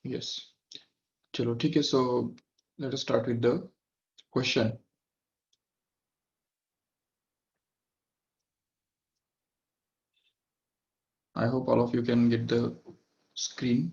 Yes, चलो ठीक है. So let us start with the question. I hope all of you can get the screen.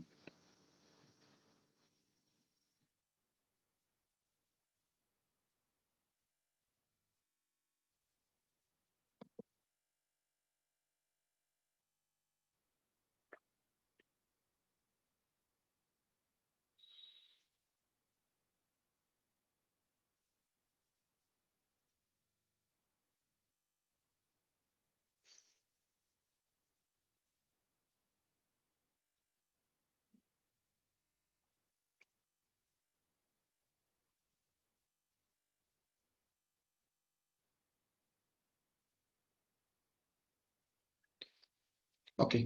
Okay,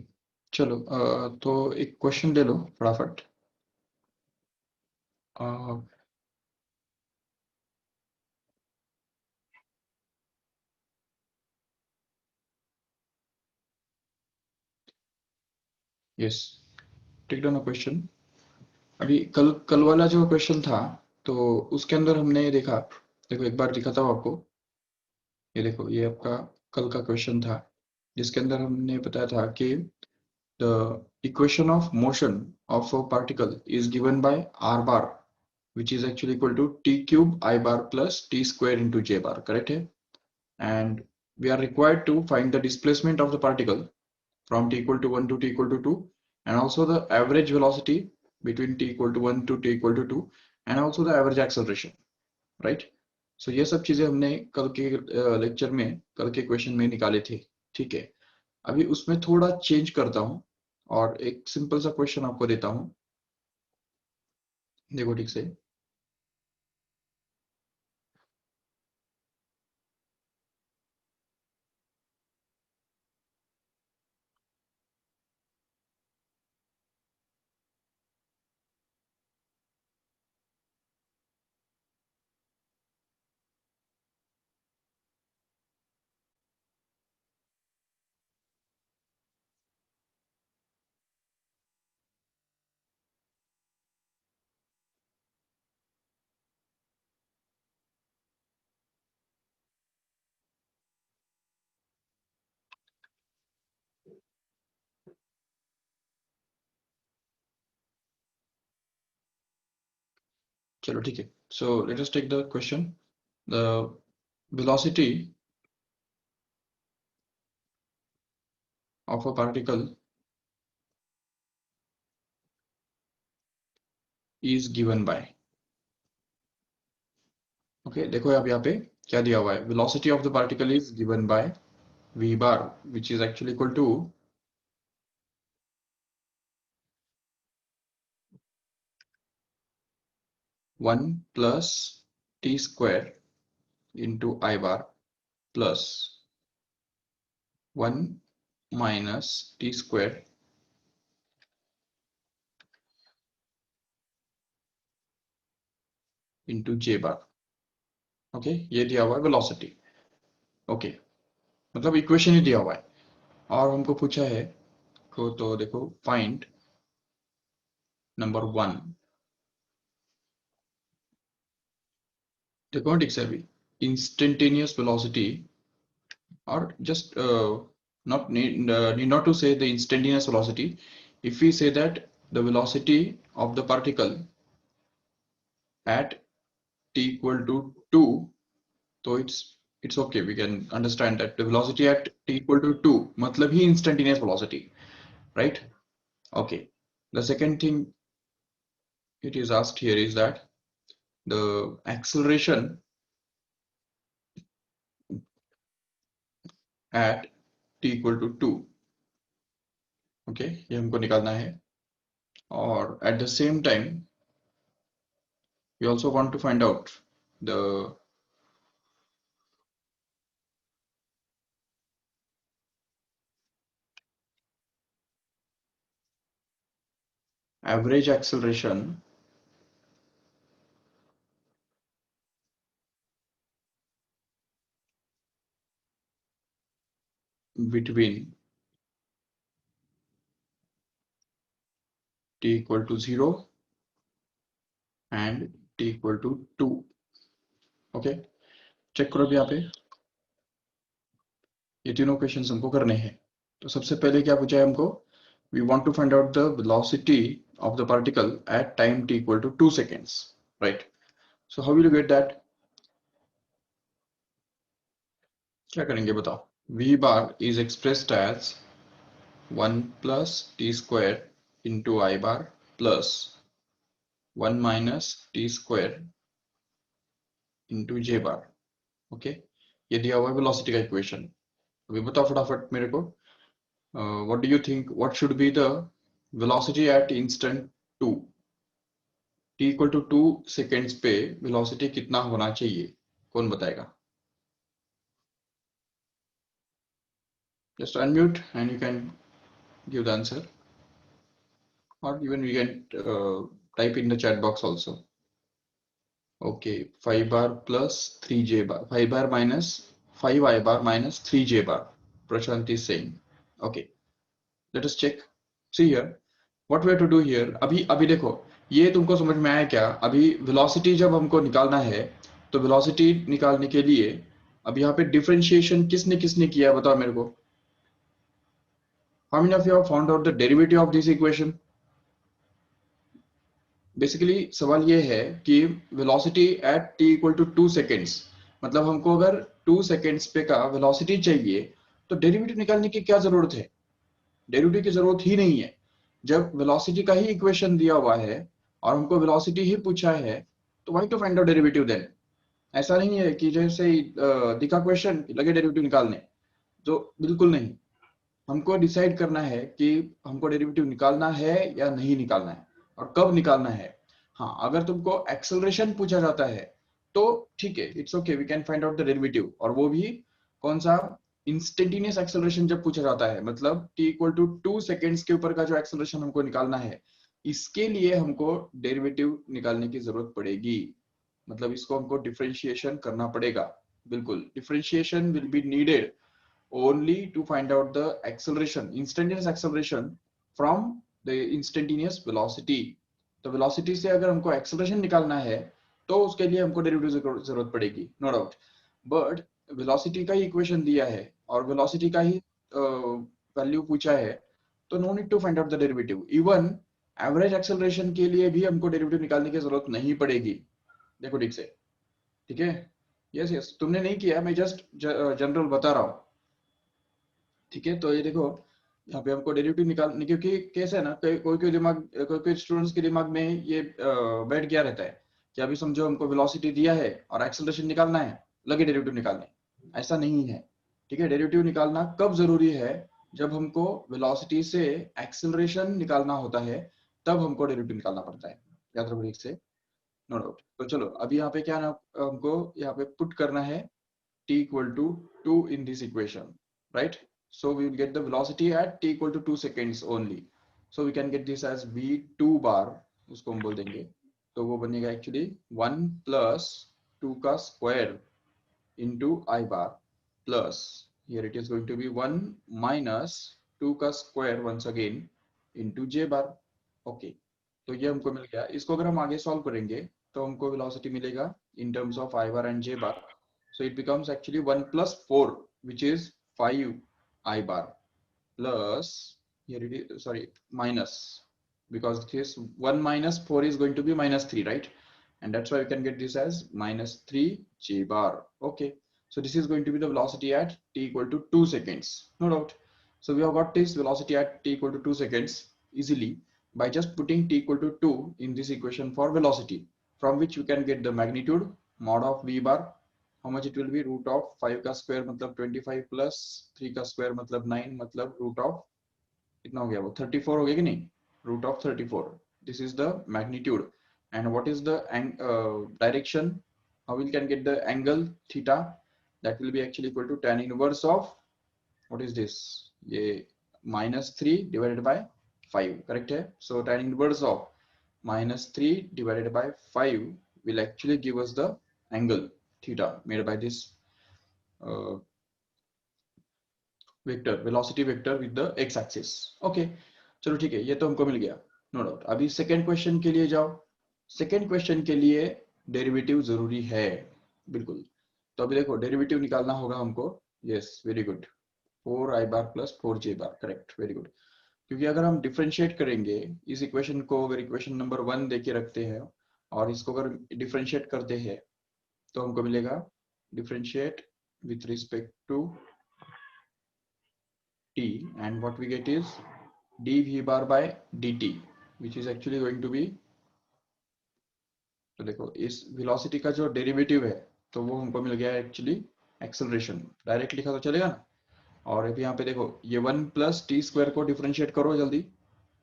चलो तो एक क्वेश्चन ले लो फटाफट. Yes, take down a question. अभी कल कल वाला जो क्वेश्चन था, तो उसके अंदर हमने देखा. देखो एक बार दिखाता हूँ आपको. ये देखो, ये आपका कल का क्वेश्चन था, जिसके अंदर हमने बताया था कि the equation of motion of a particle is given by r bar, which is actually equal to t cube I bar plus t square into j bar, correct है? And we are required to find the displacement of the particle from t equal to 1 to t equal to 2, and also the average velocity between t equal to 1 to t equal to 2, and also the average acceleration, right? So ये सब चीजें हमने कल के lecture में, कल के question में निकाले थे. ठीक है, अभी उसमें थोड़ा चेंज करता हूँ और एक सिंपल सा क्वेश्चन आपको देता हूँ. देखो ठीक से. चलो ठीक है. So let us take the question. The velocity of a particle is given by. Okay, देखो अब यहाँ पे क्या दिया हुआ है. velocity of the particle is given by v bar, which is actually equal to 1 plus t square into I bar plus 1 minus t square into j bar. Okay, ये दिया हुआ है velocity. ओके, मतलब इक्वेशन ही दिया हुआ है और हमको पूछा है को. तो देखो, फाइंड नंबर 1. देखो ठीक से अभी, instantaneous velocity, or just not need not to say the instantaneous velocity. If we say that the velocity of the particle at t equal to 2, so it's okay, we can understand that the velocity at t equal to 2 matlab hi instantaneous velocity, right? Okay, the second thing it is asked here is that the acceleration at t equal to 2. Okay, ये हमको निकालना है. और at the same time we also want to find out the average acceleration between t equal to 0 and T equal to 2। Okay, check करो भी यहाँ पे, ये तीनों क्वेश्चन हमको करने हैं। तो सबसे पहले क्या पूछा है हमको, we want to find out the velocity of the particle at time T equal to 2 seconds, right? So how will you get that? क्या करेंगे बताओ? v bar is expressed as 1 plus T square into I bar plus 1 minus T square into J bar. Okay, ये दिया हुआ है velocity का equation. अभी बताओ फटाफट मेरे को, what do you think what should be the velocity at instant 2? t equal to 2 seconds पे वेलोसिटी कितना होना चाहिए, कौन बताएगा? Just unmute and you can give the answer, or even we can type in the chat box also. Okay, 5 bar plus 3j bar, 5 bar minus 5 I bar minus 3j bar, Prashant is saying. Okay, let us check. See here, what we have to do here, अभी अभी देखो, ये तुमको समझ में आया क्या? अभी वेलोसिटी जब हमको निकालना है, तो वेलोसिटी निकालने के लिए अभी यहाँ पे डिफरेंशिएशन किसने किसने किया बताओ मेरे को? How many of you have found out the derivative of this equation? Basically सवाल ये है कि velocity at T equal to 2 seconds, मतलब हमको अगर 2 सेकेंड्स पे का वेलोसिटी चाहिए तो डेरिवेटिव निकालने की क्या जरूरत है? डेरिवेटिव की जरूरत ही नहीं है। जब वेलोसिटी का ही इक्वेशन दिया हुआ है और हमको वेलोसिटी ही पूछा है, तो why to find out derivative then? ऐसा नहीं है कि जैसे दिखा क्वेश्चन लगे डेरिवेटिव निकालने, तो बिल्कुल नहीं। हमको डिसाइड करना है कि हमको डेरिवेटिव निकालना है या नहीं निकालना है और कब निकालना है। हाँ, अगर तुमको एक्सेलरेशन पूछा जाता है तो ठीक है, it's okay, we can find out the derivative, और वो भी कौन सा? इंस्टेंटेनियस एक्सेलरेशन जब पूछा जाता है, मतलब t इक्वल टू 2 सेकेंड्स के ऊपर का जो एक्सेलरेशन हमको निकालना है, इसके लिए हमको डेरिवेटिव निकालने की जरूरत पड़ेगी। मतलब इसको हमको डिफरेंशिएशन करना पड़ेगा। बिल्कुल, differentiation will be needed only to find out the acceleration, instantaneous acceleration from the instantaneous velocity। तो velocity से अगर हमको acceleration निकालना है तो उसके लिए हमको डेरिवेटिव की जरूरत पड़ेगी, नो डाउट। बट velocity का ही इक्वेशन दिया है और velocity का ही वैल्यू पूछा है, तो no need to find out the derivative. Even average acceleration के लिए भी हमको डेरिवेटिव निकालने की जरूरत नहीं पड़ेगी। देखो ठीक से, ठीक है? यस यस, तुमने नहीं किया, मैं जस्ट जनरल बता रहा हूँ। ठीक है, तो ये देखो, यहाँ पे हमको डेरिवेटिव निकालने, क्योंकि कैसे है ना, कोई कोई स्टूडेंट्स के दिमाग में ये बैठ गया रहता है कि अभी समझो हमको वेलोसिटी दिया है और एक्सेलरेशन निकालना है, लगे डेरिवेटिव निकालने। ऐसा नहीं है। ठीक है, डेरिवेटिव निकालना कब जरूरी है? जब हमको वेलोसिटी से एक्सेलरेशन निकालना होता है, तब हमको डेरिवेटिव निकालना पड़ता है। याद रखो ठीक से, नो डाउट। तो चलो अभी यहाँ पे क्या ना, हमको यहाँ पे पुट करना है t equal to 2 in this equation, right? So we will get the velocity at t equal to 2 seconds only. So we can get this as v2 bar, उसको हम बोल देंगे, तो वो बनेगा एक्चुअली 1 plus 2 का square into I bar plus, here it is going to be 1 minus 2 का square once again into j bar। okay, तो ये हमको मिल गया। इसको अगर हम आगे सॉल्व करेंगे तो हमको वेलोसिटी मिलेगा in terms of I bar and j bar। So it becomes actually 1 plus 4, which is 5 I bar plus, here it is, sorry, minus, because this 1 minus 4 is going to be minus 3, right? And that's why we can get this as minus 3 J bar. Okay, so this is going to be the velocity at t equal to 2 seconds, no doubt. So we have got this velocity at t equal to 2 seconds easily by just putting t equal to 2 in this equation for velocity, from which we can get the magnitude mod of v bar। how much it will be? Root of 5 का square मतलब 25 plus 3 का square मतलब 9, मतलब root of कितना हो गया, वो 34 हो गया कि नहीं? Root of 34, this is the magnitude. And what is the direction? How we can get the angle theta? That will be actually equal to tan inverse of, what is this, ये -3 divided by 5, correct है? So tan inverse of -3 divided by 5 will actually give us the angle theta made by this vector, velocity vector with the x axis. Okay, चलो ठीक है, ये तो हमको मिल गया, no doubt. अभी सेकेंड क्वेश्चन के लिए जाओ। सेकेंड क्वेश्चन के लिए डेरिवेटिव जरूरी है, बिल्कुल। तो अभी देखो डेरिवेटिव निकालना होगा हमको। Yes, very good. 4i बार प्लस 4j बार, करेक्ट, वेरी गुड। क्योंकि अगर हम डिफरेंशिएट करेंगे इस इक्वेशन को, अगर इक्वेशन नंबर 1 देके रखते हैं और इसको अगर डिफरेंशिएट करते हैं तो हमको मिलेगा differentiate with respect to t, and what we get is dv bar by dt, which is actually going to be, तो देखो इस वेलोसिटी का जो डेरिवेटिव है तो वो हमको मिल गया एक्चुअली एक्सेलरेशन। डायरेक्ट लिखा तो चलेगा ना। और अभी यहाँ पे देखो ये 1 प्लस टी स्क्वायर को डिफरेंशिएट करो जल्दी।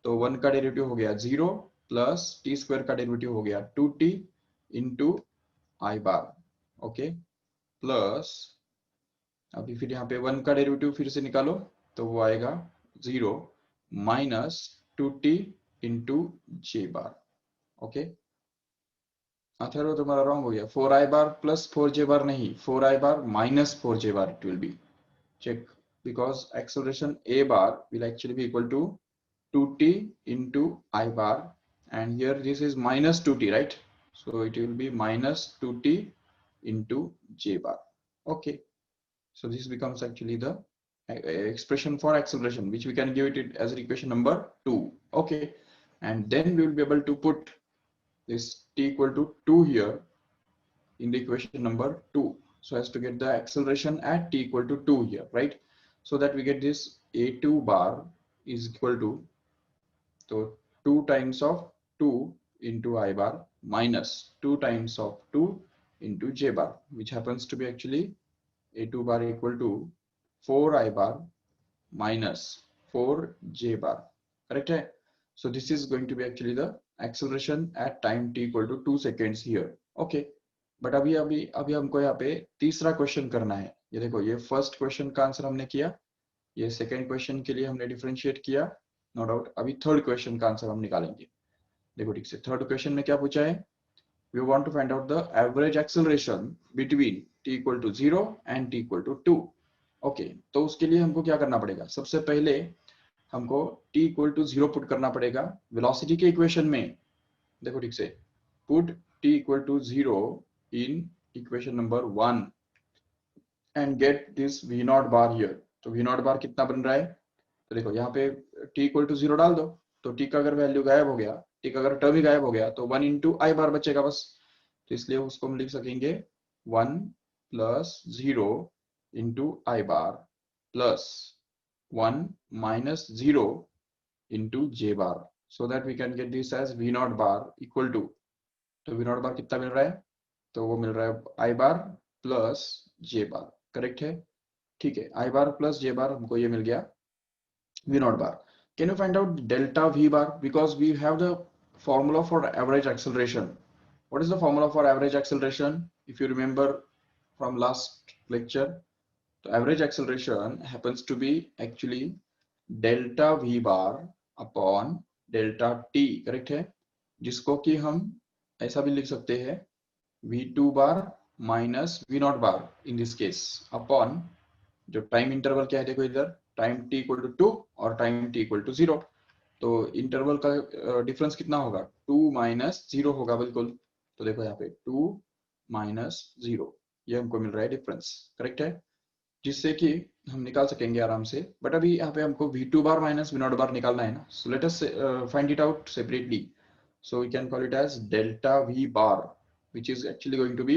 तो 1 का डेरिवेटिव हो गया 0 प्लस टी स्क्वायर का डेरिवेटिव हो गया 2t इंटू आई बार। ओके, प्लस अभी फिर यहाँ पे 1 का डेरिवेटिव फिर से निकालो तो वो आएगा 0 माइनस 2t इंटू जे बार। ओके, अथर्व तुम्हारा रॉन्ग हो गया। 4i बार प्लस 4j बार नहीं, 4i bar minus 4j bar it will be. Check, because acceleration a bar will actually be equal to 2t into I bar, and here this is minus 2t, right? So it will be minus 2t into j bar. Okay, so this becomes actually the expression for acceleration, which we can give it as equation number 2. Okay, and then we will be able to put this t equal to 2 here in the equation number 2, so as to get the acceleration at t equal to 2 here, right? So that we get this a2 bar is equal to, so 2 times of 2 into I bar minus 2 times of 2 into j bar, which happens to be actually a2 bar equal to 4i bar minus 4j bar, correct hai? So this is going to be actually the acceleration at time t equal to 2 seconds here. Okay, but अभी अभी अभी हमको यहाँ पे तीसरा question करना है। ये देखो, ये फर्स्ट क्वेश्चन का आंसर हमने किया, ये सेकंड क्वेश्चन के लिए हमने डिफरेंशिएट किया, नो डाउट। अभी थर्ड क्वेश्चन का आंसर हम निकालेंगे। देखो ठीक से, थर्ड क्वेश्चन में क्या पूछा है, we want to find out the average acceleration between t equal to 0 and t equal to 2। Okay, तो उसके लिए हमको क्या करना पड़ेगा, सबसे पहले हमको t इक्वल टू 0 पुट करना पड़ेगा वेलोसिटी के इक्वेशन में। देखो ठीक से, put t equal to 0 in equation number 1 and get this v naught bar here। तो v naught bar कितना बन रहा है, तो देखो यहाँ पे t इक्वल टू 0 डाल दो, तो t का अगर वैल्यू गायब हो गया, t का अगर टर्म ही गायब हो गया तो 1 इंटू आई बार बचेगा बस। तो इसलिए उसको हम लिख सकेंगे 1 plus 0 into I bar plus 1 minus 0 into J bar, so that we can get this as v naught bar equal to, तो v naught बार कितना मिल रहा है, तो वो मिल रहा है आई बार प्लस जे बार, करेक्ट है? ठीक है, आई बार प्लस जे बार हमको ये मिल गया v naught bar. Can you find out delta v bar, because we have the formula for average acceleration? What is the formula for average acceleration? If you remember from last lecture, the average acceleration happens to be actually delta v bar upon delta t, correct है? जिसको कि हम ऐसा भी लिख सकते हैं v2 बार minus v nought bar in this case upon जो टाइम इंटरवल क्या है, देखो इधर टाइम t इक्वल टू 2 और टाइम t इक्वल टू 0, तो इंटरवल का डिफरेंस कितना होगा, 2 माइनस 0 होगा, बिल्कुल। तो देखो यहाँ पे 2 माइनस 0, ये हमको मिल रहा है डिफरेंस, करेक्ट है? जिससे कि हम निकाल सकेंगे आराम से। बट अभी यहाँ पे हमको v2 बार माइनस v नॉट बार निकालना है ना, so let us find it out separately. So we can call it as delta v bar, which is actually going to be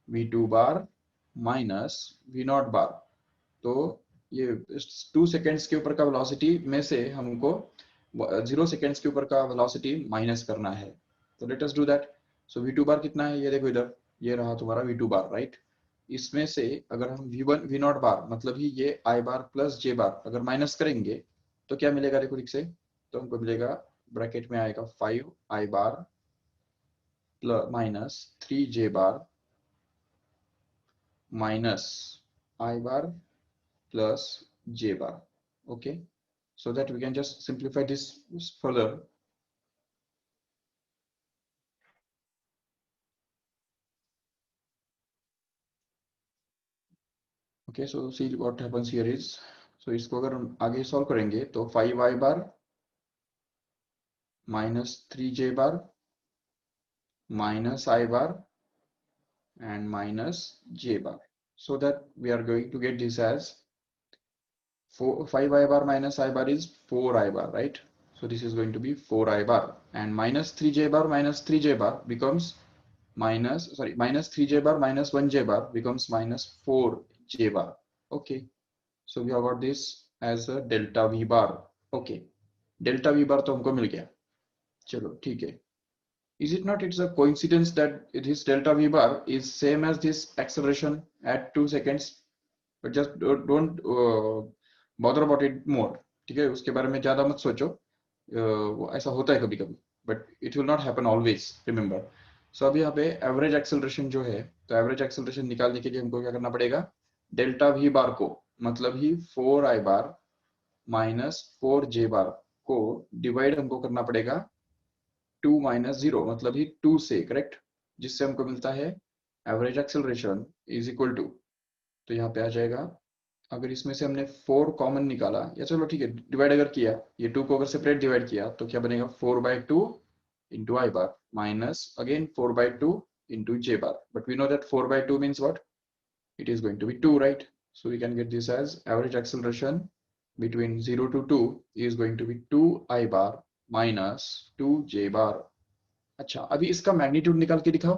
v2 bar minus v naught bar। तो ये 2 seconds के ऊपर का velocity में से हमको 0 सेकेंड्स के ऊपर का वेलोसिटी माइनस करना है। तो let us do that. So v2 बार कितना है, ये देखो इधर, ये रहा तुम्हारा v2 बार, राइट? इसमें से अगर हम v1 v नॉट बार मतलब ही ये i बार प्लस j बार अगर माइनस करेंगे तो क्या मिलेगा, देखो ठीक से, तो हमको मिलेगा ब्रैकेट में आएगा 5i bar plus minus 3j bar minus i bar plus j bar। Okay, so that we can just simplify this further। Okay, so see what happens here is, so इसको अगर हम आगे सॉल्व करेंगे तो 5i bar minus 3j bar minus I bar and minus j bar. So that we are going to get this as 5 I bar minus I bar is 4 I bar, right? So this is going to be 4 I bar, and minus 3j bar minus 3j bar becomes minus 3j bar minus 1j bar becomes minus 4j bar. Okay, so we have got this as a delta V bar. Okay, delta V bar तो हमको मिल गया. चलो ठीक है. Is it not? It's a coincidence that this delta V bar is same as this acceleration at 2 seconds. But just don't bother about it more. ठीक है, उसके बारे में ज्यादा मत सोचो. वो ऐसा होता है कभी कभी, but it will not happen always, remember. So अभी यहाँ पे एवरेज एक्सेलरेशन जो है, तो एवरेज एक्सेलरेशन निकालने के लिए हमको क्या करना पड़ेगा? डेल्टा वी बार को, मतलब ही 4 आई बार माइनस 4 जे बार को डिवाइड हमको करना पड़ेगा 2 माइनस 0, मतलब ही 2 से, करेक्ट? जिससे हमको मिलता है average acceleration is equal to, तो यहाँ पे आ जाएगा, अगर इसमें से हमने 4 कॉमन निकाला, या चलो ठीक है डिवाइड अगर किया, ये 2 को अगर सेपरेट डिवाइड किया तो क्या बनेगा? 4/2 into I bar minus again 4/2 into j bar. But we know that 4/2 means what? It is going to be 2, right? So we can get this as average acceleration between 0 to 2 is going to be 2 I bar minus 2 j bar. अच्छा, अभी इसका magnitude निकाल के दिखाओ.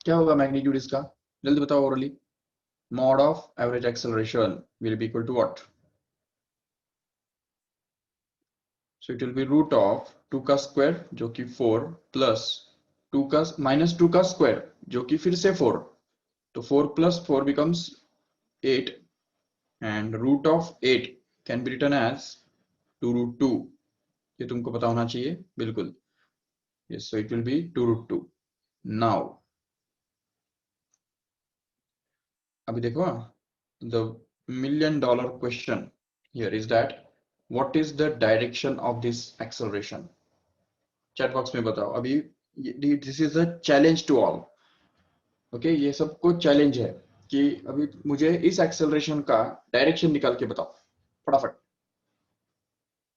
क्या होगा magnitude इसका? जल्दी बताओ orally. Mod of average acceleration will be equal to what? So it will be root of 2 का स्क्वायर जो कि 4 प्लस 2 का माइनस 2 का स्क्वायर जो कि फिर से 4, तो 4 plus 4 becomes 8, and root of 8 can be written as 2 root 2. ये तुमको पता होना चाहिए बिल्कुल. Yes, so it will be 2 root 2. Now अभी देखो, the $1,000,000 question here is that what is the direction of this acceleration? Chat box में बताओ अभी. This is a challenge to all. Okay, ये सबको चैलेंज है कि अभी मुझे इस एक्सेलरेशन का डायरेक्शन निकाल के बताओ फटाफट.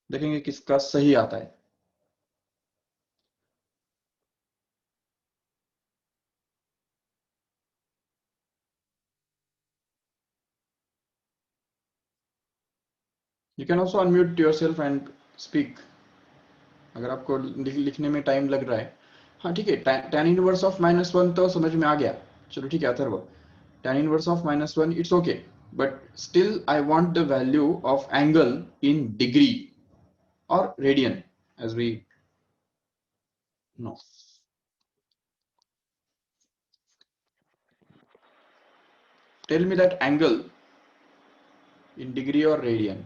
देखेंगे किसका सही आता है. You can also unmute yourself and speak अगर आपको लिखने में टाइम लग रहा है. हाँ ठीक है, tan इनवर्स ऑफ -1 तो समझ में आ गया. चलो ठीक है Atharva, tan inverse of -1 it's okay, but still I want the value of angle in degree और radian as we know. Tell me that angle in degree or radian.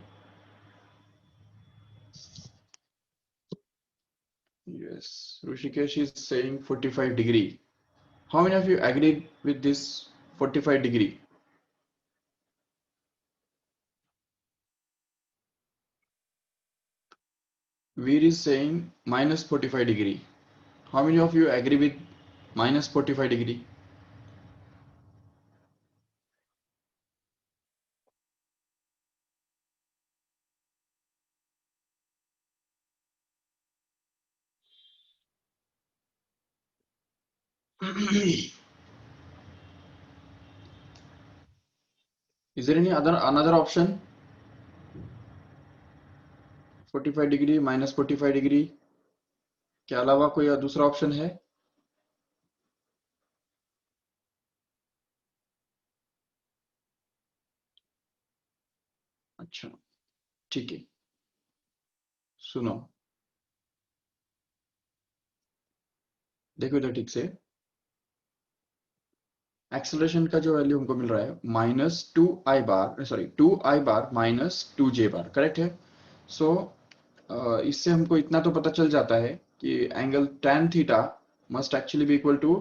Yes, Rushikesh is saying 45 degree. How many of you agreed with this 45 degree? Veer is saying minus 45 degree. How many of you agree with minus 45 degree? Is there any another option? 45 degree minus 45 degree के अलावा कोई दूसरा option है? अच्छा ठीक है, सुनो देखो इधर ठीक से. एक्सेलरेशन का जो वैल्यू हमको मिल रहा है -2 i bar minus 2j bar, correct है? सो इससे हमको इतना तो पता चल जाता है कि angle tan theta must actually be equal to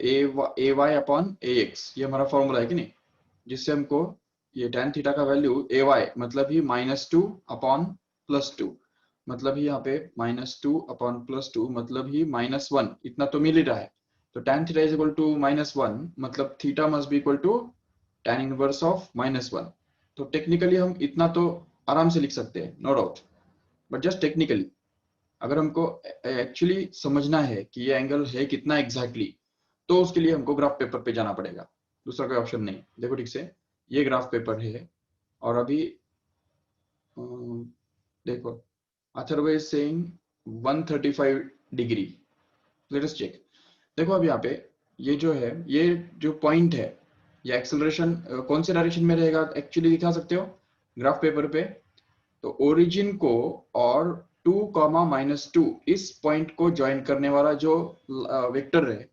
A Y upon A X. ये हमारा फॉर्मूला है कि नहीं, जिससे हमको ये tan थीटा का वैल्यू ए वाई मतलब ही -2 अपॉन +2, मतलब ही यहाँ पे -2 अपॉन +2 मतलब ही -1, इतना तो मिल ही रहा है. तो tan theta is equal to -1, मतलब theta must be equal to tan inverse of -1. तो टेक्निकली हम इतना तो आराम से लिख सकते हैं, no doubt, but just technically अगर हमको एक्चुअली समझना है कि ये एंगल है कितना एग्जैक्टली तो उसके लिए हमको ग्राफ पेपर पे जाना पड़ेगा, दूसरा कोई ऑप्शन नहीं। देखो ठीक से, ये ग्राफ पेपर है और अभी देखो Atharva is saying 135 degree. Let us check. देखो अब यहाँ पे ये जो है, ये जो पॉइंट है, ये एक्सेलरेशन कौन से डायरेक्शन में रहेगा एक्चुअली दिखा सकते हो ग्राफ पेपर पे। तो ओरिजिन को और 2, -2 इस पॉइंट को ज्वाइन करने वाला जो वेक्टर है,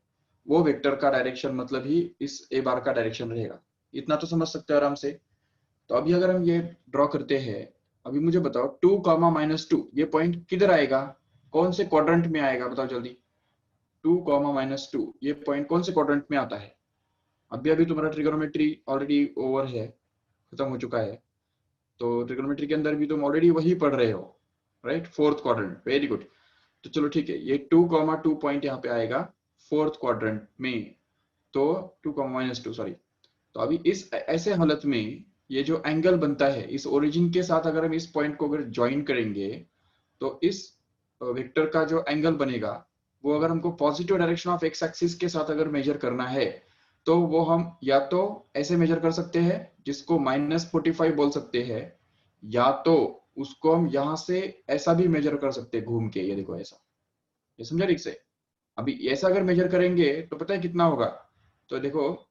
वो वेक्टर का डायरेक्शन मतलब ही इस ए बार का डायरेक्शन रहेगा। इतना तो समझ सकते हो आराम से। तो अभी अगर हम ये ड्रॉ करते हैं, अभी मुझे बताओ 2, -2 ये पॉइंट किधर आएगा, कौन से क्वाड्रेंट में आएगा, बताओ जल्दी। 2, -2 ये पॉइंट कौन से क्वाड्रेंट में आता है। अभी अभी तुम्हारा ट्रिगोनोमेट्री ऑलरेडी ओवर है, खत्म हो चुका है। तो ट्रिगोनोमेट्री के अंदर भी तुम ऑलरेडी वही पढ़ रहे हो, right, fourth quadrant. Very good. तो चलो ठीक है, ये 2, 2 पॉइंट यहाँ पे आएगा फोर्थ क्वाड्रेंट में। तो 2, -2 सॉरी। तो अभी इस ऐसे हालत में ये जो एंगल बनता है इस ओरिजिन के साथ, अगर हम इस पॉइंट को अगर ज्वाइन करेंगे तो इस वेक्टर का जो एंगल बनेगा वो अगर हमको positive direction of x axis के साथ अगर मेजर करना है तो वो हम या तो ऐसे मेजर कर सकते हैं जिसको -45 बोल सकते हैं, या तो उसको हम यहां से ऐसा भी मेजर कर सकते हैं घूम के। ये देखो ऐसा, ये समझा ठीक से। अभी ऐसा अगर मेजर करेंगे तो पता है कितना होगा। तो देखो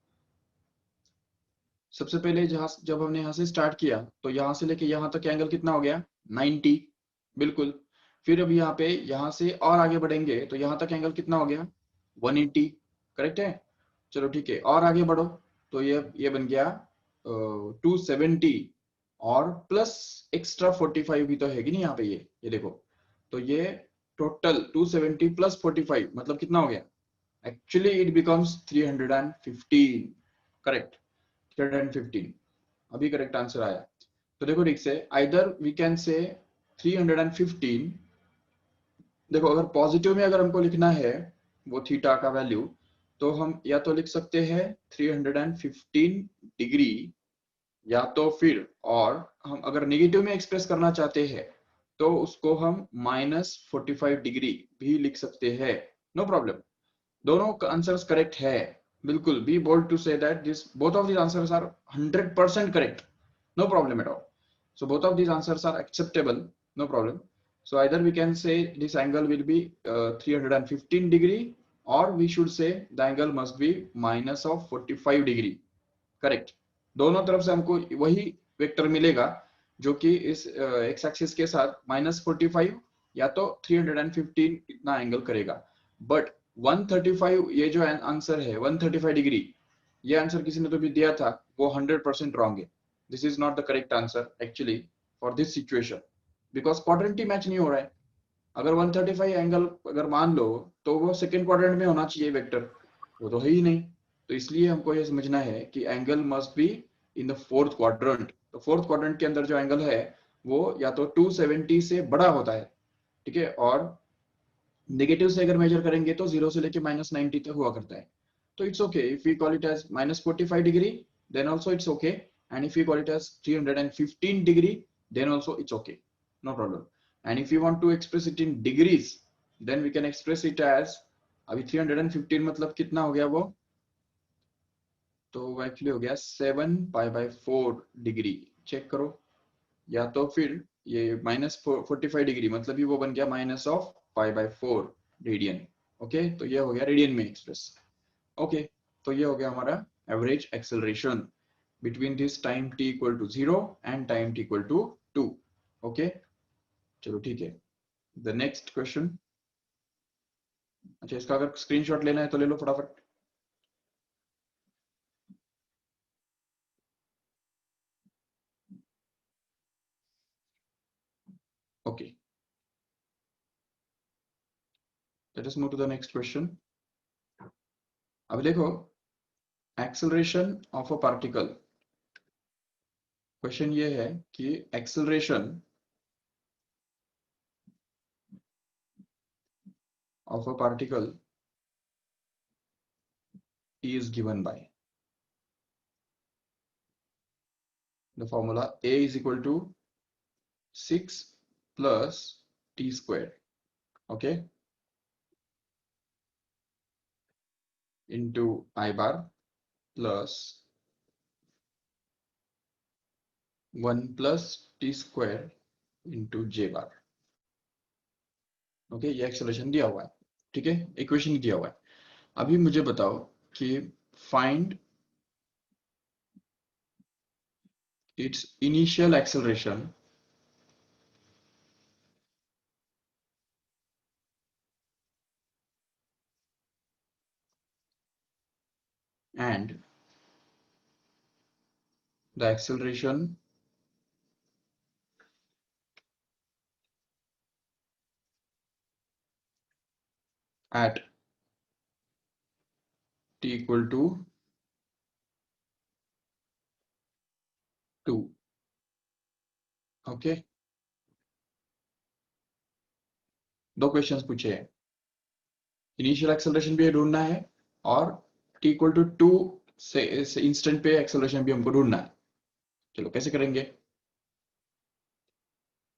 सबसे पहले जहां जब हमने यहाँ से स्टार्ट किया तो यहाँ से लेके यहाँ तक एंगल कितना हो गया, 90। बिल्कुल। फिर अब यहाँ पे यहाँ से और आगे बढ़ेंगे तो यहाँ तक एंगल कितना हो गया, 180। करेक्ट है। चलो ठीक है, और आगे बढ़ो तो ये बन गया 270 और प्लस एक्स्ट्रा 45 भी तो है कि नहीं यहाँ पे। ये देखो, तो ये टोटल 270 प्लस 45 मतलब कितना हो गया, एक्चुअली इट बिकम्स 315। करेक्ट, 315 अभी करेक्ट आंसर आया। तो देखो ठीक से, आइदर वी कैन से 315। देखो अगर पॉजिटिव में अगर हमको लिखना है वो थीटा का वैल्यू, तो हम या तो लिख सकते हैं 315 डिग्री, या तो फिर, और हम अगर नेगेटिव में एक्सप्रेस करना चाहते हैं तो उसको हम -45 डिग्री भी लिख सकते हैं। नो प्रॉब्लम, दोनों आंसर्स करेक्ट है। बिल्कुल, be bold to say that this both of these answers are 100% correct. No problem at all. So both of these answers are acceptable. No problem. So either we can say this angle will be 315 degree, or we should say the angle must be minus of 45 degree. Correct. दोनों तरफ से हमको वही vector मिलेगा जो कि इस x axis के साथ -45 या तो 315 इतना एंगल करेगा। बट 135 ये जो आंसर है 135 डिग्री, ये आंसर किसी ने तो भी दिया था, वो 100% रॉन्ग है। This is not the correct answer actually for this situation, because quadrant he match नहीं हो रहा है। अगर 135 एंगल अगर मान लो तो वो सेकंड क्वाड्रेंट में होना चाहिए वेक्टर, वो तो है ही नहीं। तो इसलिए हमको ये समझना है कि angle must be in the fourth quadrant. तो फोर्थ क्वाड्रेंट के अंदर जो एंगल है वो या तो 270 से बड़ा होता है, ठीक है, और नेगेटिव से अगर मेजर करेंगे तो 0 से लेके -90 तक हुआ करता है। तो it's okay if we call it as -45 degree, then also it's okay. And if you call it as 315 degree, then also it's okay, no problem. And if you want to express it in degrees, then we can express it as, अभी 315 मतलब कितना हो गया वो, तो वो actually हो गया 7π/4 डिग्री। चेक करो। या तो फिर ये -45 डिग्री मतलब ही वो बन गया -π/4 रेडियन। ओके, तो ये हो गया रेडियन में एक्सप्रेस। ओके, तो ये हो गया हमारा average acceleration between this time t equal to 0 and time t equal to 2। Okay, चलो ठीक है। The next question. अच्छा, इसका अगर स्क्रीनशॉट लेना है तो ले लो फटाफट। Okay, let us move to the next question. अब देखो, acceleration of a particle. Question ये है कि acceleration of a particle is given by the formula a is equal to 6 plus t square। Okay, into I bar plus 1 plus T square into J bar. Okay, ये acceleration दिया हुआ है, ठीक है, equation दिया हुआ है। अभी मुझे बताओ कि find its initial acceleration and the acceleration at t equal to 2। Okay, दो क्वेश्चंस पूछे हैं, इनिशियल एक्सेलरेशन भी ढूंढना है और t इक्वल टू 2 से इंस्टेंट पे एक्सेलरेशन भी हमको ढूंढना है। चलो कैसे करेंगे?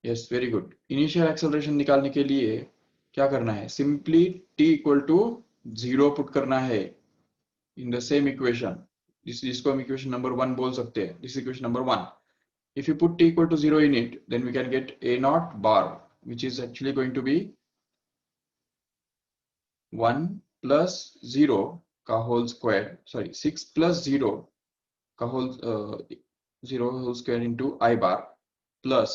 Yes, very good. Initial acceleration निकालने के लिए क्या करना है? Simply t equal to 0 put करना है इन द सेम इक्वेशन, जिसको हम इक्वेशन नंबर 1 बोल सकते हैं। This equation number 1, if you put t equal to 0 in it, then we can get a naught bar, which is actually going to be 1 plus 0 का whole square, sorry 6 plus 0 का whole 0 whole square into I bar plus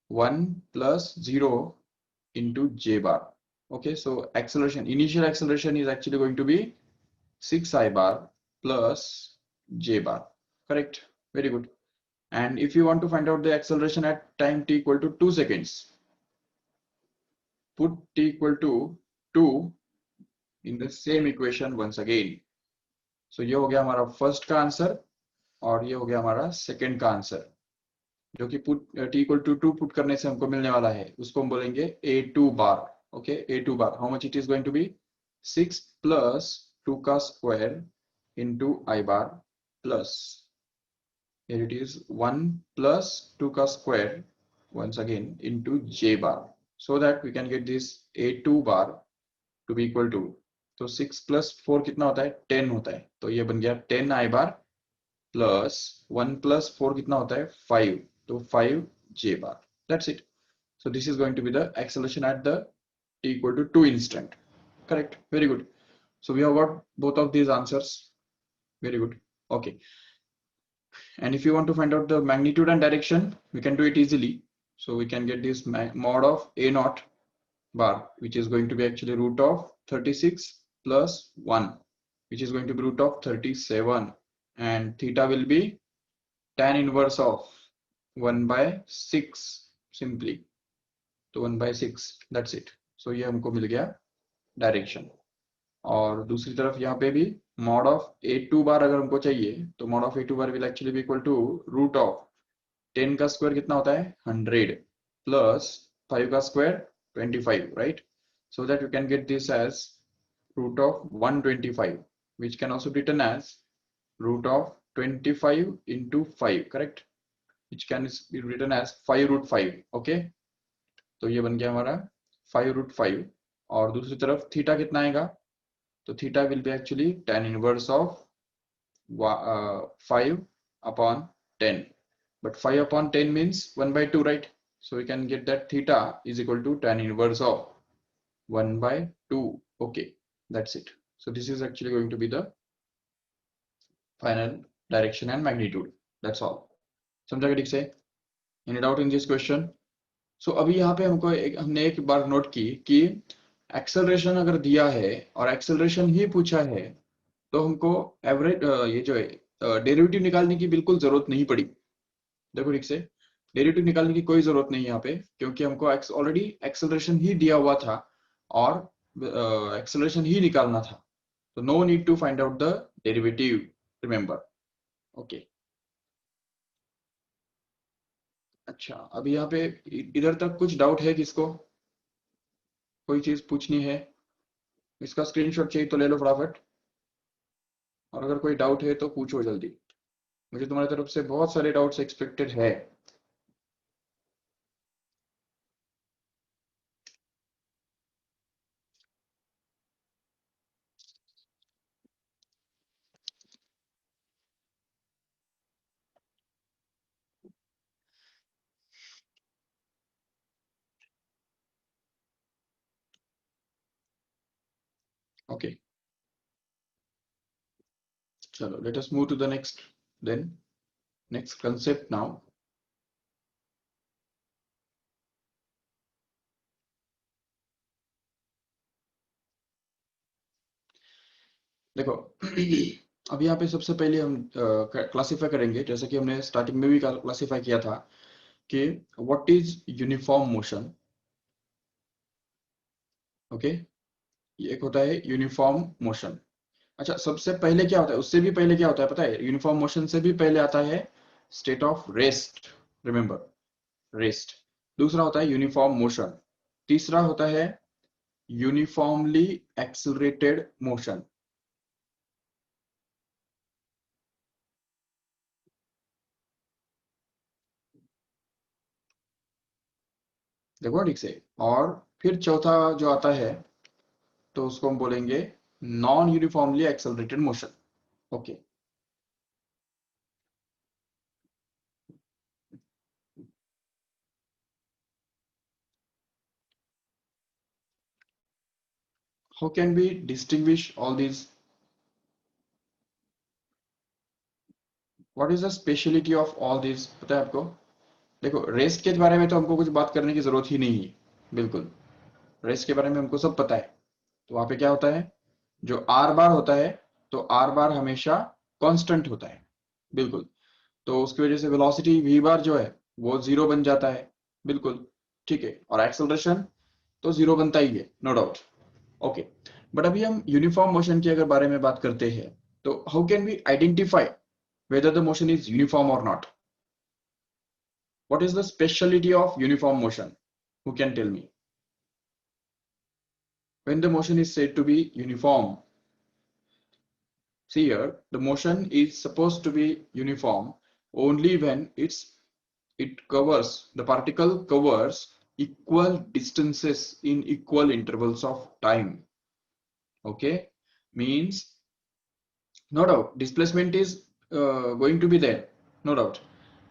1 plus 0 into j bar. Okay, so acceleration, initial acceleration is actually going to be 6 I bar plus j bar. Correct, very good. And if you want to find out the acceleration at time t equal to 2 seconds, put t equal to 2 in the same equation once again. So ये हो गया हमारा first का answer और ये हो गया हमारा सेकंड का आंसर, जो कि put t equal to 2 put करने से हमको मिलने वाला है, उसको हम बोलेंगे a2 bar. Okay, a2 bar, how much it is going to be 6 plus 2 का square into I bar plus, here it is 1 plus 2 का square once again into j bar, so that we can get this a2 bar to be equal to, तो 6 plus 4 कितना होता है? 10 होता है, तो ये बन गया 10 आई बार प्लस 1 plus 4 कितना होता है? 5, तो 5 j bar। That's it. So this is going to be the acceleration at the t equal to 2 instant. Correct, very good. So we have got both of these answers, very good. Okay, and if you want to find out the magnitude and direction, we can do it easily. So we can get this mod of a naught bar, which is going to be actually root of 36 plus 1, which is going to be root of 37, and theta will be tan inverse of 1 by 6 simply, तो 1 by 6, that's it. So ये हमको मिल गया direction. और दूसरी तरफ यहाँ पे भी मॉड ऑफ a2 बार अगर हमको चाहिए, तो mod of a2 bar will actually be equal to root of 10 का स्क्वायर कितना होता है? 100 प्लस 5 का square 25, right? So that you can get this as root of 125, which can also be written as root of 25 into 5, correct? Which can be written as 5 root 5. Okay, तो ये बन गया हमारा 5 root 5। और दूसरी तरफ थीटा कितना आएगा? तो theta will be actually tan inverse of 5 upon 10, but 5 upon 10 means 1 by 2, right? So we can get that theta is equal to tan inverse of 1 by 2. Okay, that's it. So this is actually going to be the final direction and magnitude. That's all. समझा क्या ठीक से? Any doubt in this question? So अभी यहाँ पे हमने एक बार note की कि एक्सेलरेशन अगर दिया है और एक्सेलरेशन ही पूछा है, तो हमको एवरेज ये जो है डेरिवेटिव निकालने की बिल्कुल जरूरत नहीं पड़ी। देखो ठीक से, डेरिवेटिव निकालने की कोई जरूरत नहीं यहाँ पे, क्योंकि हमको ऑलरेडी एक्सेलरेशन ही दिया हुआ था और एक्सेलरेशन ही निकालना था, तो no need to find out the derivative, remember. Okay, अच्छा, अभी यहाँ पे इधर तक कुछ डाउट है किसको? कोई चीज पूछनी है? इसका स्क्रीनशॉट चाहिए तो ले लो फटाफट, और अगर कोई डाउट है तो पूछो जल्दी, मुझे तुम्हारी तरफ से बहुत सारे डाउट्स एक्सपेक्टेड है। Okay, chalo, let us move to the next concept now. देखो अब यहाँ पे सबसे पहले हम क्लासिफाई करेंगे, जैसे कि हमने स्टार्टिंग में भी क्लासिफाई किया था कि what is uniform motion. Okay, ये एक होता है यूनिफॉर्म मोशन. अच्छा, सबसे पहले क्या होता है, उससे भी पहले क्या होता है पता है? यूनिफॉर्म मोशन से भी पहले आता है state of rest. Remember, rest. दूसरा होता है यूनिफॉर्म मोशन. तीसरा होता है यूनिफॉर्मली एक्सिलरेटेड मोशन. देखो ठीक से. और फिर चौथा जो आता है तो उसको हम बोलेंगे non uniformly accelerated motion. Okay, how can be distinguish all these? What is the speciality of all these, पता है आपको? देखो, रेस्ट के बारे में तो हमको कुछ बात करने की जरूरत ही नहीं है. बिल्कुल, रेस्ट के बारे में हमको सब पता है. तो वहां पे क्या होता है, जो आर बार होता है, तो आर बार हमेशा कांस्टेंट होता है. बिल्कुल. तो उसकी वजह से वेलोसिटी वी बार जो है वो जीरो बन जाता है. बिल्कुल. ठीक है, और एक्सेलरेशन तो जीरो बनता ही है, नो डाउट. ओके, बट अभी हम यूनिफॉर्म मोशन के अगर बारे में बात करते हैं, तो how can we identify whether the motion is uniform or not? What is the speciality of uniform motion? Who can tell me? When the motion is said to be uniform, see here, the motion is supposed to be uniform only when the particle covers equal distances in equal intervals of time. Okay, means no doubt displacement is going to be there, no doubt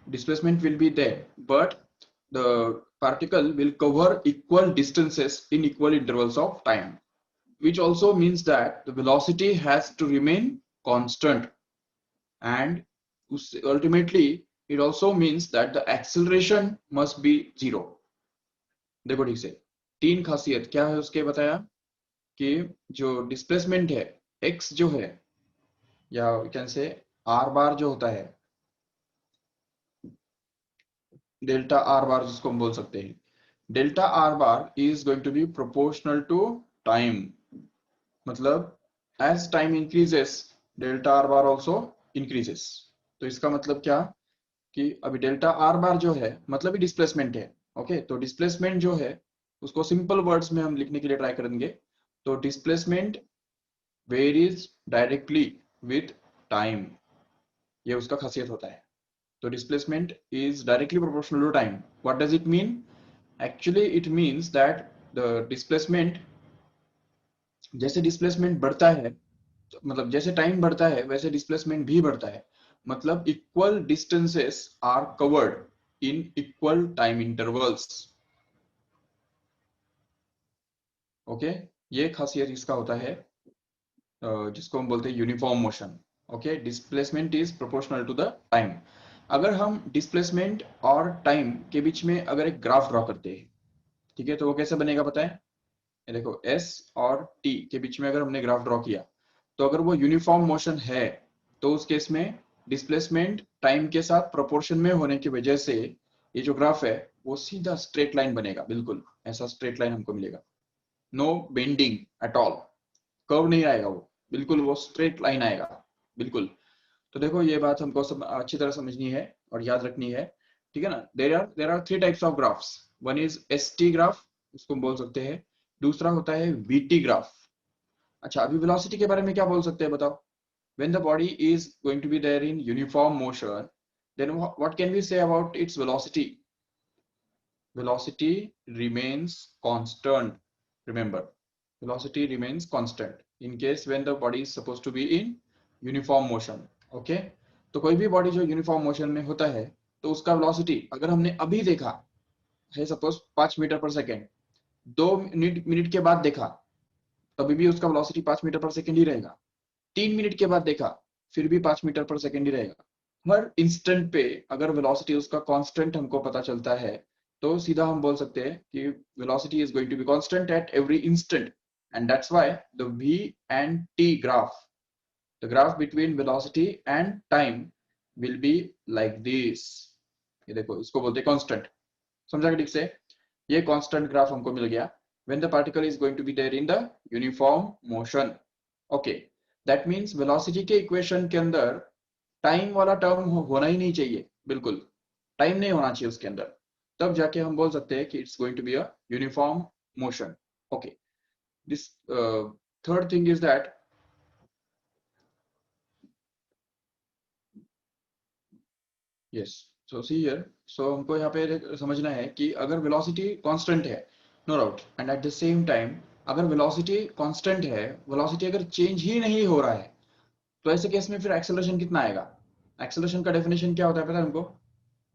displacement will be there, but the particle will cover equal distances in equal intervals of time, which also means that the velocity has to remain constant, and ultimately it also means that the acceleration must be zero. देखो ठीक से, तीन खासियत क्या है उसके बताया कि जो डिस्प्लेसमेंट है x जो है, या कैन से r बार जो होता है, डेल्टा आर बार जिसको हम बोल सकते हैं, delta r bar is going to be proportional to time. मतलब as time increases, delta r bar also increases. तो इसका मतलब क्या कि अभी डेल्टा आर बार जो है मतलब ही डिस्प्लेसमेंट है. ओके, तो डिस्प्लेसमेंट जो है उसको सिंपल वर्ड्स में हम लिखने के लिए ट्राई करेंगे. तो displacement varies directly with time, ये उसका खासियत होता है. So displacement is directly proportional to time. What does it mean? Actually, it means that the displacement, जैसे displacement बढ़ता है, मतलब जैसे टाइम बढ़ता है वैसे डिस्प्लेसमेंट भी बढ़ता है. मतलब equal distances are covered in equal time intervals. Okay, ये खासियत इसका होता है, जिसको हम बोलते हैं uniform motion. Okay, displacement is proportional to the time. अगर हम डिस्प्लेसमेंट और टाइम के बीच में अगर एक ग्राफ ड्रॉ करते हैं, ठीक है, तो वो कैसे बनेगा पता है? ये देखो, s और t के बीच में अगर हमने ग्राफ ड्रॉ किया, तो अगर वो यूनिफॉर्म मोशन है तो उस केस में डिस्प्लेसमेंट टाइम के साथ प्रोपोर्शन में होने की वजह से ये जो ग्राफ है वो सीधा स्ट्रेट लाइन बनेगा. बिल्कुल ऐसा स्ट्रेट लाइन हमको मिलेगा, no bending at all. Curve नहीं आएगा वो, बिल्कुल वो स्ट्रेट लाइन आएगा. बिल्कुल. तो देखो, ये बात हमको सब अच्छी तरह समझनी है और याद रखनी है. ठीक है ना? There are three types of graphs. One is ST graph, उसको हम बोल सकते हैं. दूसरा होता है वीटी ग्राफ. अच्छा, अभी वेलोसिटी के बारे में क्या बोल सकते हैं बताओ? When the body is going to be there in uniform motion, then what can we say about its velocity? Velocity remains constant. Remember, velocity remains constant in case when the body is supposed to be in uniform motion. Okay, तो कोई भी body जो uniform motion में होता है तो उसका velocity अगर हमने अभी देखा है, सपोज 5 मीटर पर सेकेंड, 2 मिनट के बाद देखा, तभी भी उसका वेलोसिटी 5 मीटर पर सेकेंड ही रहेगा। 3 मिनट के बाद देखा, फिर भी 5 मीटर पर सेकेंड ही रहेगा। हर इंस्टेंट पे अगर वेलोसिटी उसका कांस्टेंट हमको पता चलता है, तो सीधा हम बोल सकते हैं कि velocity is going to be constant at every instant, and that's why the v and t graph, the graph between velocity and time will be like this। ये देखो, इसको बोलते हैं कांस्टेंट। समझा ठीक से? ये कांस्टेंट ग्राफ हमको मिल गया when the particle is going to be there in the uniform motion। okay, that means velocity के इक्वेशन के अंदर टाइम वाला टर्म होना ही नहीं चाहिए, बिल्कुल टाइम नहीं होना चाहिए उसके अंदर, तब जाके हम बोल सकते हैं कि it's going to be a uniform motion. Okay, this third thing is that, yes, so see here, so हमको यहाँ पे समझना है कि अगर वेलोसिटी कांस्टेंट है, no doubt, and at the same time अगर वेलोसिटी कांस्टेंट है, वेलोसिटी अगर चेंज ही नहीं हो रहा है, तो ऐसे केस में फिर एक्सेलरेशन कितना आएगा? एक्सेलरेशन का डेफिनेशन क्या होता है पता है हमको?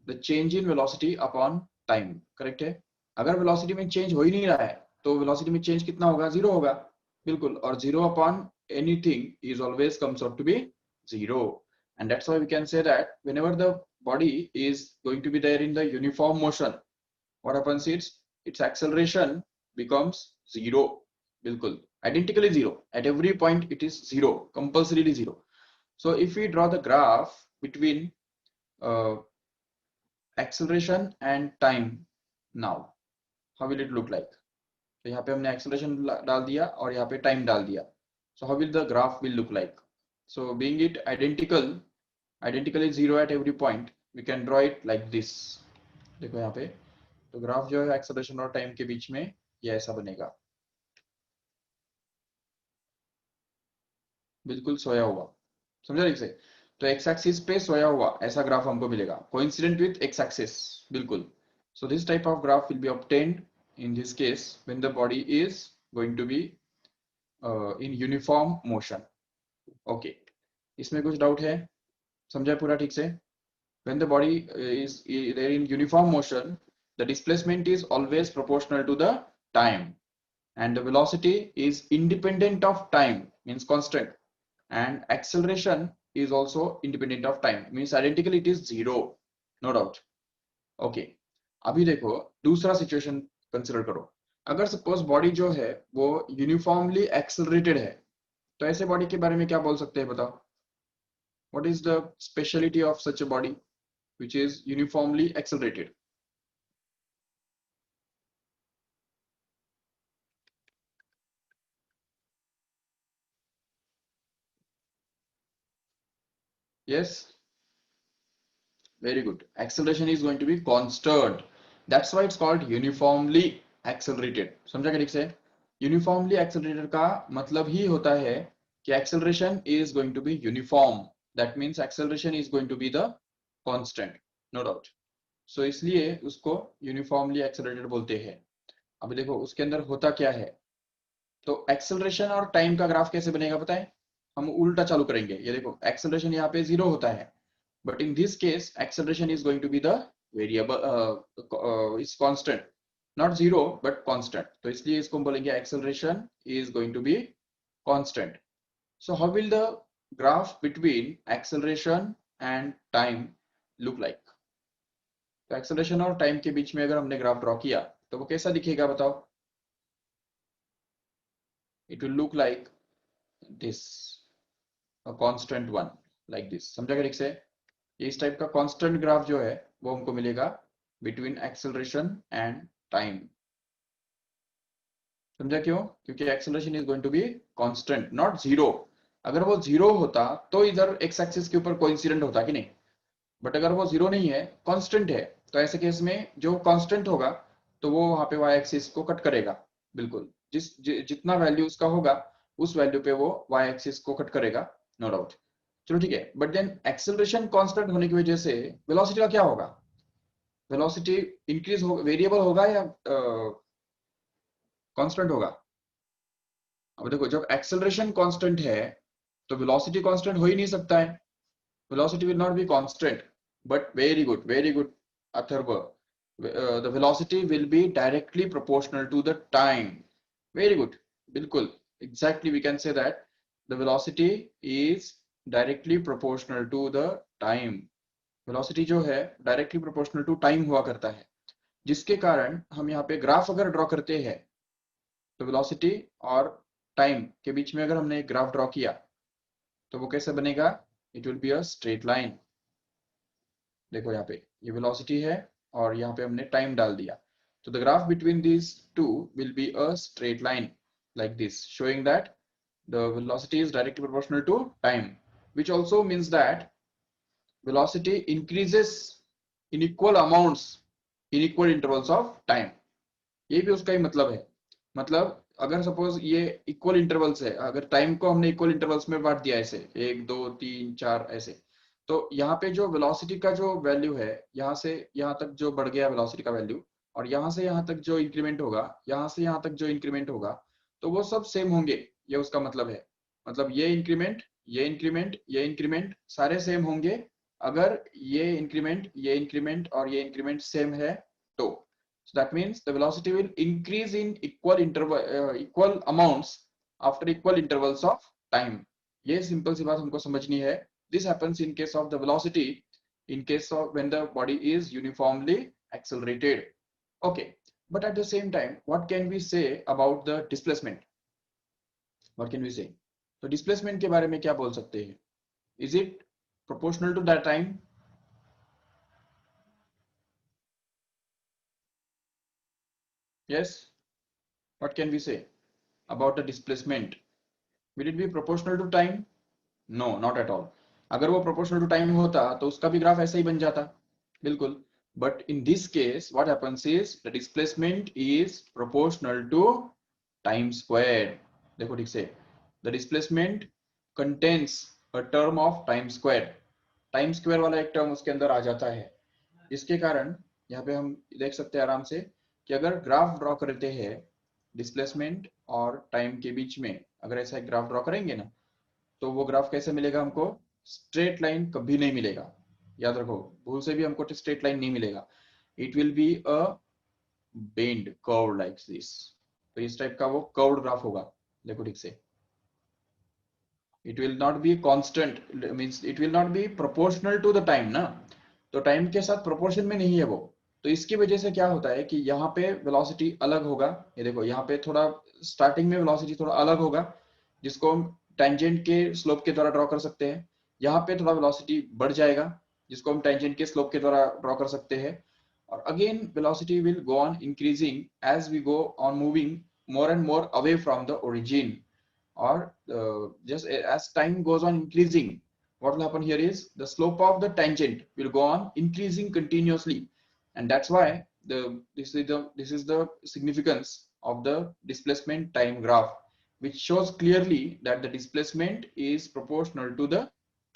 The change in velocity upon time, correct है? अगर वेलोसिटी में चेंज हो ही नहीं रहा है, तो वेलोसिटी में चेंज कितना होगा? जीरो होगा, बिल्कुल, और zero upon anything is always comes out to be zero, and that's why we can say that whenever the body is going to be there in the uniform motion, what happens is its acceleration becomes zero, bilkul identically zero, at every point it is zero, compulsorily zero। so if we draw the graph between uh, acceleration and time now, how will it look like? तो यहाँ पे हमने acceleration डाल दिया और यहाँ पे time डाल दिया, so how will the graph will look like? so being it identically zero at every point, we can draw it like this। देखो यहाँ पे, तो ग्राफ जो है एक्सेलरेशन और टाइम के बीच में ये ऐसा बनेगा, बिल्कुल सोया हुआ। समझा ठीक से? तो एक्स एक्सिस पे सोया हुआ ऐसा ग्राफ हमको मिलेगा, कोइंसिडेंट विथ एक्स एक्सिस, बिल्कुल। So this type of graph will be obtained in this case when the body is going to be in uniform motion. Okay, इसमें कुछ डाउट है? समझा पूरा ठीक से? When the body is there in uniform motion, the displacement is always proportional to the time, and the velocity is independent of time, means constant, and acceleration is also independent of time, means identically it is zero, no doubt। okay, अभी देखो दूसरा situation consider करो। अगर suppose body जो है वो uniformly accelerated है, तो ऐसे बॉडी के बारे में क्या बोल सकते हैं बताओ? What is the speciality of such a body which is uniformly accelerated? Yes, very good, acceleration is going to be constant, that's why it's called uniformly accelerated। समझा क्या ठीक से? uniformly accelerated का मतलब ही होता है कि acceleration is going to be uniform, that means acceleration is going to be the constant, no doubt। so इसलिए उसको uniformly accelerated बोलते हैं। अब देखो उसके अंदर होता क्या है, तो एक्सेलरेशन और टाइम का ग्राफ कैसे बनेगा पता है? हम उल्टा चालू करेंगे। ये देखो एक्सेलरेशन यहाँ पे जीरो होता है, but in this case acceleration is going to be the variable is constant, not zero but constant, तो इसलिए इसको हम बोलेंगे acceleration is going to be constant। so how will the graph between acceleration and time look like? तो acceleration और time के बीच में अगर हमने ग्राफ ड्रॉ किया तो वो कैसा दिखेगा बताओ? it will look like this, a constant one, like this। समझा क्या ठीक से? इस टाइप का कांस्टेंट ग्राफ जो है वो हमको मिलेगा बिटवीन एक्सेलरेशन एंड टाइम। समझा क्यों? क्योंकि acceleration is going to be constant, not zero. अगर वो जीरो होता तो इधर एक्स एक्सिस के ऊपर कोइंसिडेंट होता कि नहीं, बट अगर वो जीरो नहीं है, कांस्टेंट है, तो ऐसे केस में जो कांस्टेंट होगा तो वो वहां पे वाई एक्सिस को कट करेगा, बिल्कुल। जितना वैल्यू उसका होगा उस वैल्यू पे वो वाई एक्सिस को कट करेगा, नो डाउट। चलो ठीक है, बट देन एक्सेलरेशन कांस्टेंट होने की वजह से वेलोसिटी का क्या होगा? वेलोसिटी इंक्रीज होगा, वेरिएबल होगा या कांस्टेंट होगा? अब देखो जब एक्सेलरेशन कांस्टेंट है तो वेलोसिटी कांस्टेंट हो ही नहीं सकता है, velocity will not be constant। but very good Atharva, the velocity will be directly proportional to the time। very good, बिल्कुल। exactly we can say that the velocity is directly proportional to the time. velocity जो है directly proportional to time हुआ करता है, जिसके कारण हम यहाँ पे ग्राफ अगर ड्रॉ करते हैं तो वेलोसिटी और टाइम के बीच में अगर हमने एक ग्राफ ड्रॉ किया तो वो कैसे बनेगा? It will be a straight line. देखो यहाँ पे ये वेलोसिटी है और यहाँ पे हमने टाइम डाल दिया, तो the graph between these two will be a straight line like this, showing that the velocity is directly proportional to time, which also means that velocity increases in equal amounts in equal intervals of time। ये भी उसका ही मतलब है। मतलब अगर suppose ये equal intervals है, अगर टाइम को हमने इक्वल इंटरवल्स में बांट दिया ऐसे 1 2 3 4 ऐसे, तो यहाँ पे जो वेलोसिटी का जो वैल्यू है, यहाँ से यहाँ तक जो बढ़ गया वेलोसिटी का वैल्यू, और यहाँ से यहाँ तक जो इंक्रीमेंट होगा, यहाँ से यहाँ तक जो इंक्रीमेंट होगा, तो वो सब सेम होंगे, ये उसका मतलब है। मतलब ये इंक्रीमेंट, ये इंक्रीमेंट, ये इंक्रीमेंट सारे सेम होंगे अगर ये इंक्रीमेंट और ये इंक्रीमेंट सेम है तो। So that means the velocity will increase in equal amounts after equal intervals of time। ये सिंपल सी बात हमको समझनी है। This happens in case of the velocity, in case of when the body is uniformly accelerated। Okay, but at the same time, what can we say about the displacement? What can we say? तो displacement के बारे में क्या बोल सकते हैं? Is it proportional to that time? Yes. What can we say about the displacement? Will it be proportional to time? No, not at all। अगर वो proportional to time होता तो उसका भी ग्राफ ऐसा ही बन जाता, बिल्कुल। But in this case, what happens is the displacement is proportional to time squared। देखो ठीक से, the displacement contains a term of time squared। Time square वाला एक टर्म उसके अंदर आ जाता है। इसके कारण यहाँ पे हम देख सकते हैं आराम से कि अगर ग्राफ ड्रॉ करते हैं डिस्प्लेसमेंट और टाइम के बीच में, अगर ऐसा एक ग्राफ ड्रॉ करेंगे ना, तो वो ग्राफ कैसे मिलेगा हमको? स्ट्रेट लाइन कभी नहीं मिलेगा, याद रखो, भूल से भी हमको स्ट्रेट लाइन नहीं मिलेगा। It will be a bend curve like this. तो इस टाइप का वो कर्व्ड ग्राफ होगा। देखो ठीक से, it will not be constant, means it will not be proportional to the time ना, तो टाइम के साथ प्रोपोर्शन में नहीं है वो। तो इसकी वजह से क्या होता है कि यहाँ पे वेलोसिटी अलग होगा। ये देखो यहाँ पे थोड़ा स्टार्टिंग में वेलोसिटी थोड़ा अलग होगा, जिसको हम टेंजेंट के स्लोप के द्वारा ड्रॉ कर सकते हैं। यहाँ पे थोड़ा वेलोसिटी बढ़ जाएगा, जिसको हम टेंजेंट के स्लोप के द्वारा ड्रॉ कर सकते हैं। और again velocity will go on increasing as we go on moving more and more away from the origin, or just as time goes on increasing, what will happen here is the slope of the tangent will go on increasing continuously, and that's why this is the significance of the displacement time graph, which shows clearly that the displacement is proportional to the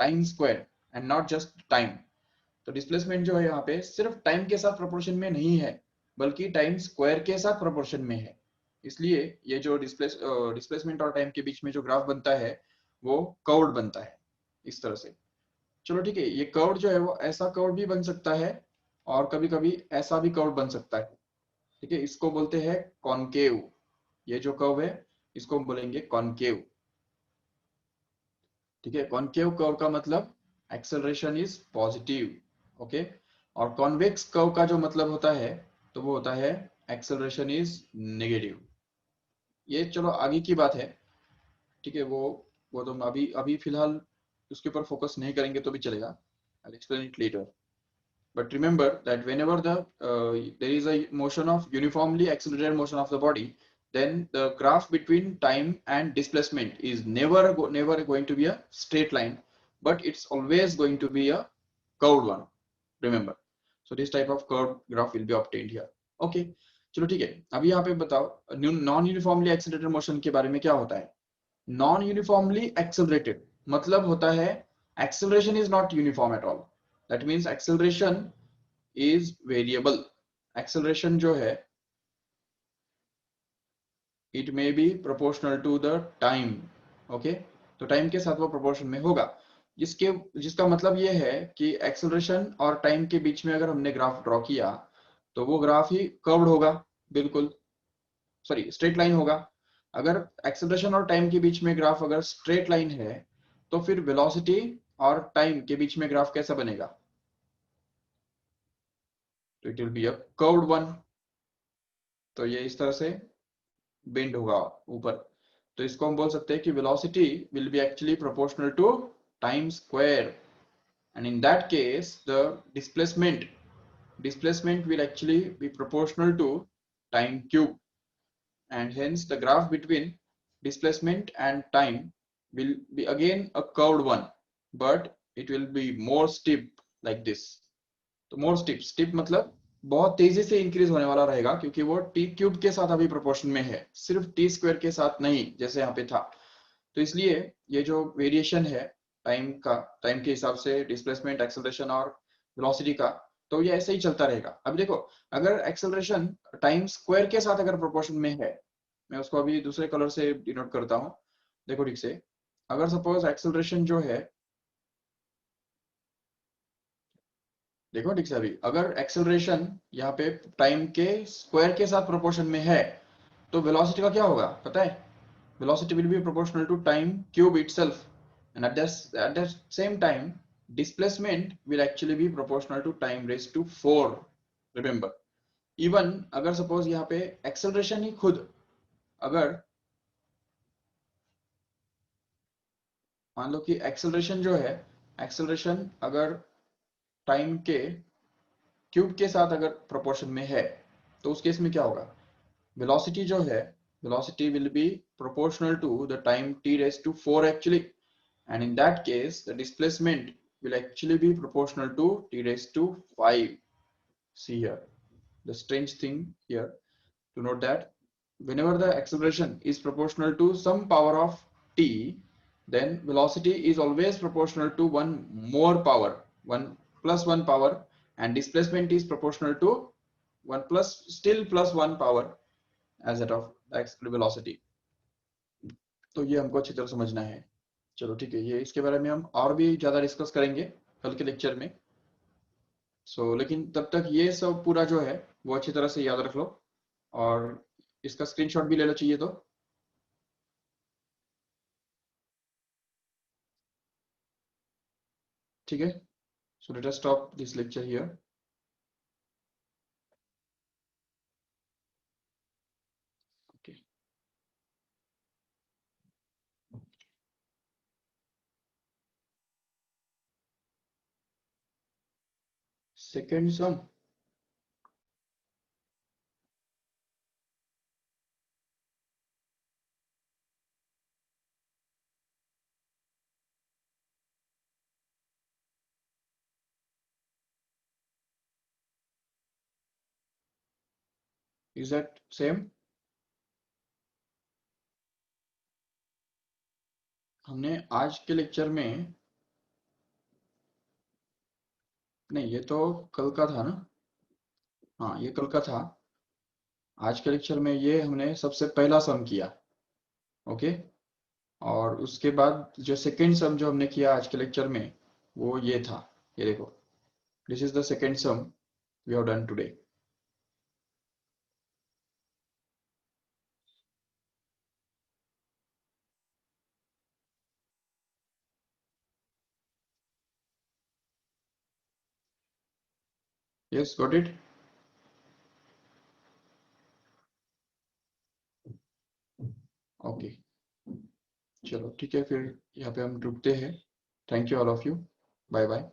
time square and not just time। तो displacement जो है यहाँ पे सिर्फ time के साथ proportion में नहीं है, बल्कि टाइम स्क्वायर के साथ प्रोपोर्शन में है। इसलिए ये जो डिस्प्लेसमेंट और टाइम के बीच में जो ग्राफ बनता है वो कर्व्ड बनता है इस तरह से। चलो ठीक है, ये कर्व जो है वो ऐसा कर्व भी बन सकता है और कभी कभी ऐसा भी कर्व बन सकता है। ठीक है, इसको बोलते हैं कॉनकेव। ये जो कर्व है इसको हम बोलेंगे कॉनकेव। ठीक है, कॉनकेव कर्व का मतलब एक्सेलरेशन इज पॉजिटिव। ओके, और कॉन्वेक्स कर्व का जो मतलब होता है तो वो होता है एक्सेलरेशन इज नेगेटिव। ये चलो आगे की बात है। ठीक है, वो तो अभी अभी फिलहाल उसके ऊपर फोकस नहीं करेंगे तो भी चलेगा। I'll explain it later। But remember that whenever there is a motion of uniformly accelerated motion of the body, then the graph between time and displacement is never going to be a straight line, but it's always going to be a curved one। Remember, so this type of curved graph will be obtained here। Okay, चलो ठीक है, अभी यहाँ पे बताओ non uniformly accelerated motion के बारे में क्या होता है। नॉन यूनिफॉर्मली एक्सेलरेटेड मतलब होता है acceleration is not uniform at all। that means acceleration is variable। acceleration जो है it may be proportional to the time। okay, तो टाइम के साथ वो प्रोपोर्शन में होगा, जिसका मतलब ये है कि एक्सेलरेशन और टाइम के बीच में अगर हमने ग्राफ ड्रॉ किया तो वो ग्राफ ही कर्व्ड होगा, बिल्कुल, सॉरी स्ट्रेट लाइन होगा। अगर एक्सेलरेशन और टाइम के बीच में ग्राफ अगर स्ट्रेट लाइन है तो फिर वेलोसिटी और टाइम के बीच में ग्राफ कैसा बनेगा? तो it will be a curved one. तो ये इस तरह से बेंड होगा ऊपर। तो इसको हम बोल सकते हैं कि velocity will be actually proportional to time square, and in that case the displacement will actually be proportional to time cube, and hence the graph between displacement and time will be again a curved one, but it will be more steep like this. तो मोर स्टिप मतलब बहुत तेजी से increase होने वाला रहेगा, क्योंकि वो टी क्यूब के साथ अभी प्रोपोर्शन में है, सिर्फ टी स्क्वायर के साथ नहीं जैसे यहाँ पे था। तो इसलिए ये जो वेरिएशन है टाइम का, टाइम के हिसाब से डिस्प्लेसमेंट, एक्सेलरेशन और वेलोसिटी का, तो ये ऐसे ही चलता रहेगा। अब देखो, अगर एक्सेलरेशन टाइम स्क्वायर के साथ अगर प्रोपोर्शन में है, मैं उसको अभी दूसरे कलर से डिनोट करता हूँ, देखो ठीक से। अगर सपोज एक्सेलरेशन जो है, देखो ठीक से, अभी अगर एक्सेलरेशन यहाँ पे टाइम के स्क्वायर के साथ प्रोपोर्शन में है, तो वेलोसिटी का क्या होगा पता है? velocity will be proportional to time cube itself, and at the same time displacement will actually be proportional to time raised to 4. remember, even अगर suppose यहाँ पे acceleration ही खुद, अगर मान लो कि acceleration जो है, acceleration अगर time के क्यूब के साथ अगर प्रोपोर्शन में है, तो उस केस में क्या होगा? velocity जो है, velocity will be proportional to the time t raised to 4 actually, and in that case the displacement will actually be proportional to t raised to 5. See here the strange thing here, to note that whenever the acceleration is proportional to some power of t, then velocity is always proportional to one more power, one plus one power, and displacement is proportional to one plus still plus one power as that of the velocity. तो ये हमको अच्छी तरह समझना है। चलो ठीक है, ये इसके बारे में हम और भी ज्यादा डिस्कस करेंगे कल के लेक्चर में। लेकिन तब तक ये सब पूरा जो है वो अच्छी तरह से याद रख लो, और इसका स्क्रीनशॉट भी ले लो चाहिए तो। ठीक है, so let us stop this lecture here. Okay, second sum. Is that same? हमने आज के लेक्चर में, नहीं ये तो कल का था ना। हाँ ये कल का था। आज के लेक्चर में ये हमने सबसे पहला सम किया। ओके, और उसके बाद जो सेकंड सम जो हमने किया आज के लेक्चर में, वो ये था। ये देखो, this is the second sum we have done today. Yes, got it. Okay, चलो ठीक है, फिर यहाँ पे हम रुकते हैं। Thank you all of you, bye bye.